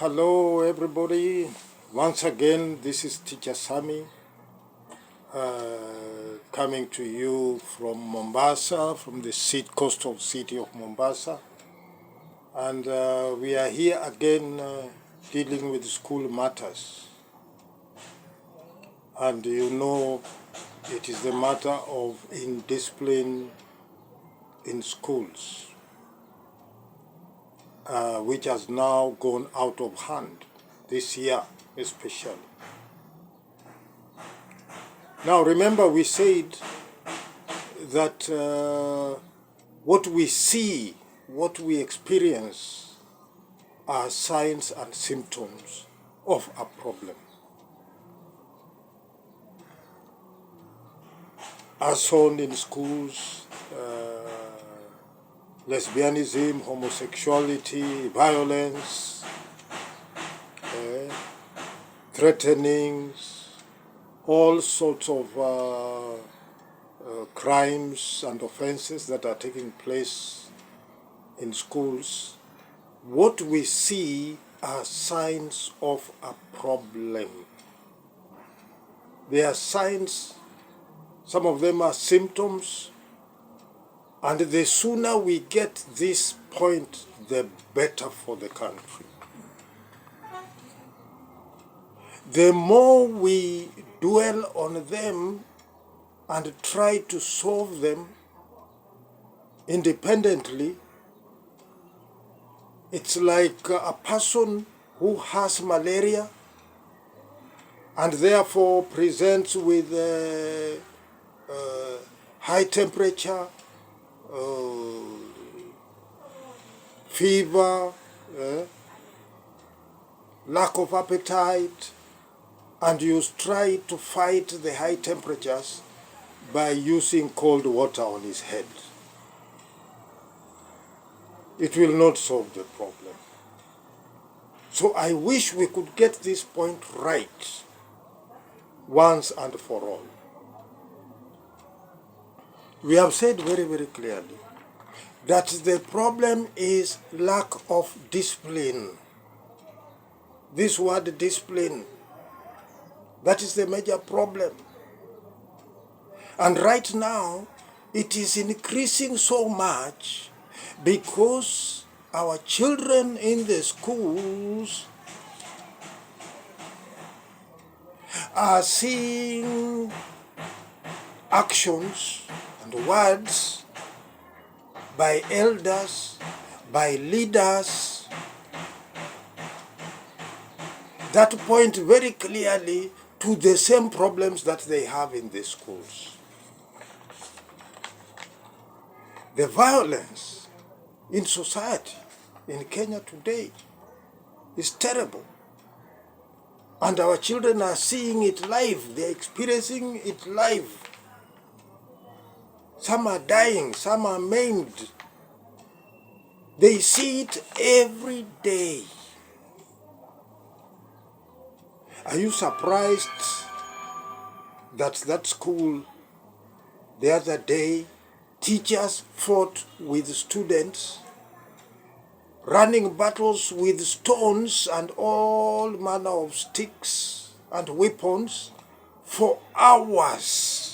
Hello everybody, once again this is Teacher Sami coming to you from Mombasa, from the coastal city of Mombasa, and we are here again dealing with school matters. And you know, it is the matter of indiscipline in schools, which has now gone out of hand this year especially. Now remember, we said that what we see, what we experience are signs and symptoms of a problem. As shown in schools, lesbianism, homosexuality, violence, threatenings, all sorts of crimes and offenses that are taking place in schools. What we see are signs of a problem. They are signs, some of them are symptoms, and the sooner we get this point, the better for the country. The more we dwell on them and try to solve them independently, it's like a person who has malaria and therefore presents with high temperature, fever, lack of appetite, and you try to fight the high temperatures by using cold water on his head. It will not solve the problem. So I wish we could get this point right once and for all. We have said very, very clearly that the problem is lack of discipline. This word discipline, that is the major problem. And right now, it is increasing so much because our children in the schools are seeing actions and words by elders, by leaders, that point very clearly to the same problems that they have in the schools. The violence in society in Kenya today is terrible. And our children are seeing it live, they're experiencing it live. Some are dying, some are maimed. They see it every day. Are you surprised that school the other day, teachers fought with students, running battles with stones and all manner of sticks and weapons for hours?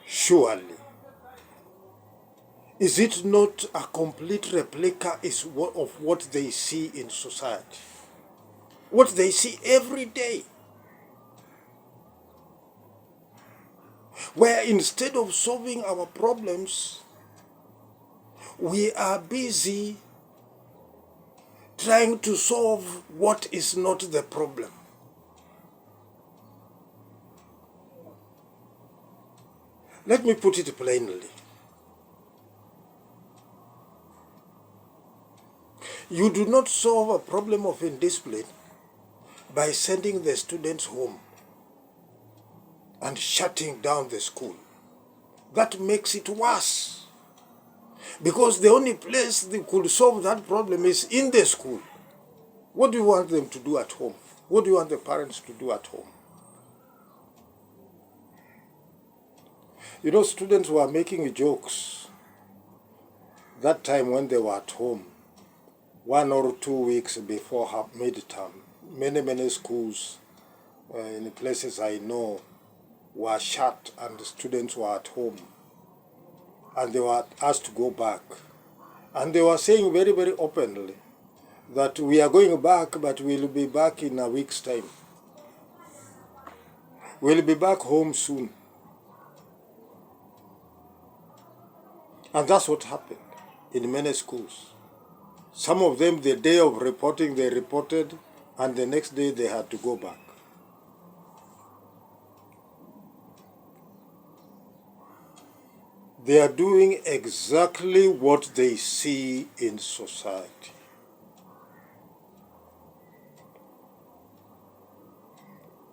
Surely, is it not a complete replica of what they see in society? What they see every day? Where instead of solving our problems, we are busy trying to solve what is not the problem. Let me put it plainly. You do not solve a problem of indiscipline by sending the students home and shutting down the school. That makes it worse. Because the only place they could solve that problem is in the school. What do you want them to do at home? What do you want the parents to do at home? You know, students were making jokes that time when they were at home, 1 or 2 weeks before midterm, many schools in places I know were shut and the students were at home and they were asked to go back. And they were saying very openly that we are going back, but we'll be back in a week's time. We'll be back home soon. And that's what happened in many schools. Some of them, the day of reporting, they reported, and the next day they had to go back. They are doing exactly what they see in society.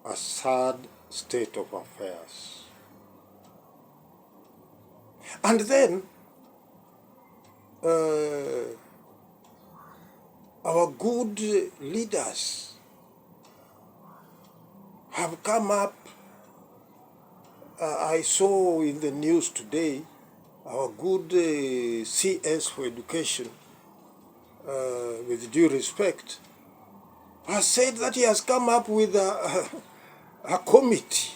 A sad state of affairs. And then, our good leaders have come up. I saw in the news today, our good CS for education, with due respect, has said that he has come up with a committee.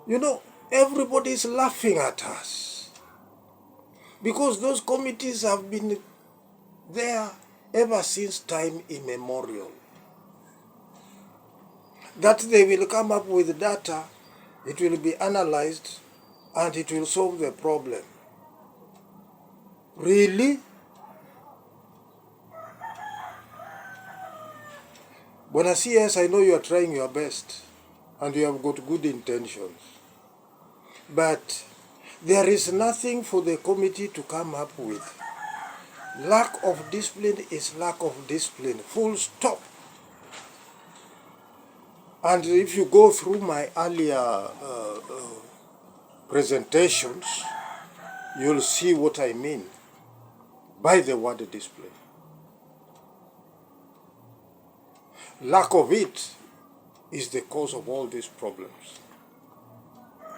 You know, everybody is laughing at us because those committees have been there ever since time immemorial. That they will come up with data, it will be analyzed, and it will solve the problem. Really? When I see yes, I know you are trying your best, and you have got good intentions. But there is nothing for the committee to come up with. Lack of discipline is lack of discipline, full stop. And if you go through my earlier presentations, you'll see what I mean by the word discipline. Lack of it is the cause of all these problems.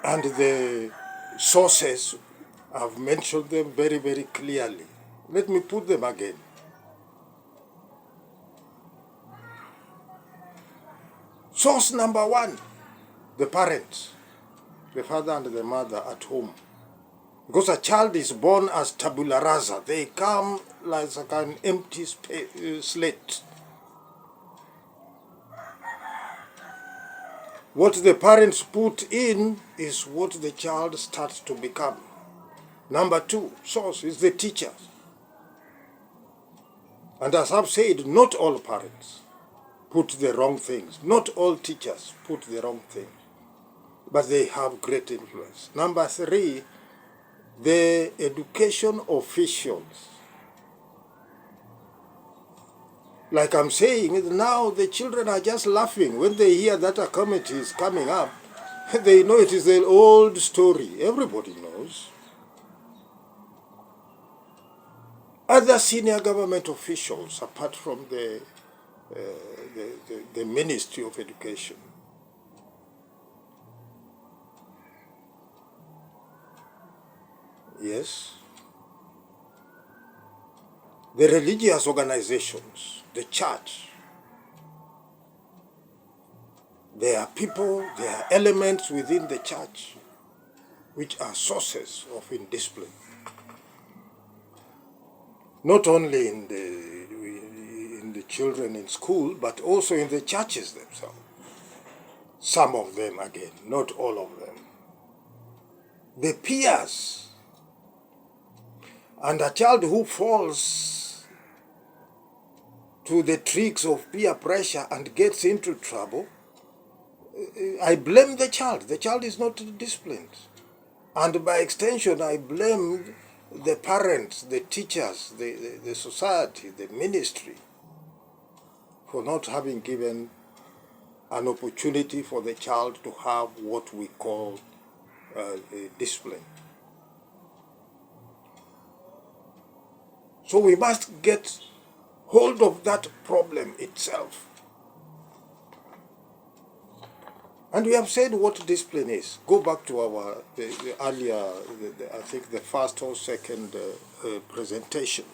And the sources, I've mentioned them very clearly. Let me put them again. Source number one, the parents, the father and the mother at home. Because a child is born as tabula rasa. They come like an empty slate. What the parents put in is what the child starts to become. Number two, source is the teachers. And as I've said, not all parents put the wrong things. Not all teachers put the wrong things. But they have great influence. Number three, the education officials. Like I'm saying, now the children are just laughing. When they hear that a committee is coming up, they know it is an old story. Everybody knows. Other senior government officials, apart from the Ministry of Education, yes, the religious organizations, the church, there are people, there are elements within the church which are sources of indiscipline. Not only in the children in school, but also in the churches themselves. Some of them again, not all of them. The peers. And a child who falls to the tricks of peer pressure and gets into trouble, I blame the child. The child is not disciplined. And by extension, I blame the parents, the teachers, the society, the ministry, for not having given an opportunity for the child to have what we call discipline. So we must get hold of that problem itself. And we have said what discipline is. Go back to our the earlier, I think the first or second presentation.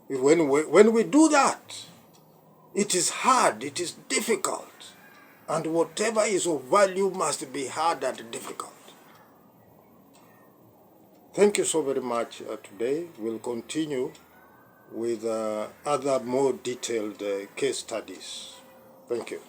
When we do that, it is hard, it is difficult. And whatever is of value must be hard and difficult. Thank you so very much today. We'll continue with other more detailed case studies. Thank you.